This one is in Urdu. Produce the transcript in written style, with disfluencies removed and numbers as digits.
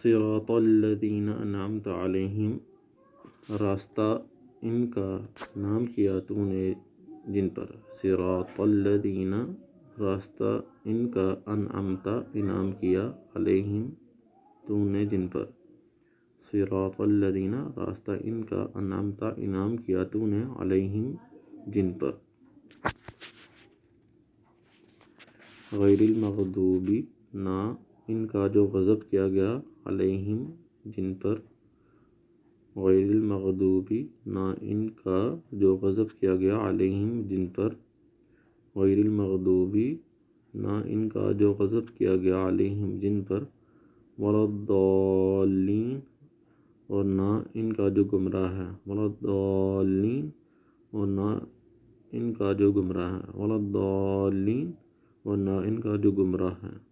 صراط الذین انعمت علیہم، راستہ ان کا نام کیا تو نے جن پر، صراط الذین، راستہ ان کا، انعمت انعام کیا، علیہم تو نے جن پر، صراط الذین، راستہ ان کا، انعمت انعام کیا تو نے، علیہم جن پر، غیر المغضوب، نہ ان کا جو غضب کیا گیا، علیہم جن پر، غیر المغضوب، نہ ان کا جو غضب کیا گیا، علیہم جن پر، غیر المغضوب، نہ ان کا جو غضب کیا گیا، علیہم جن پر، ولا الضالین، اور نہ ان کا جو گمراہ ہے، ولا الضالین، اور نہ ان کا جو گمراہ ہے، ولا الضالین، اور نہ ان کا جو گمراہ ہے۔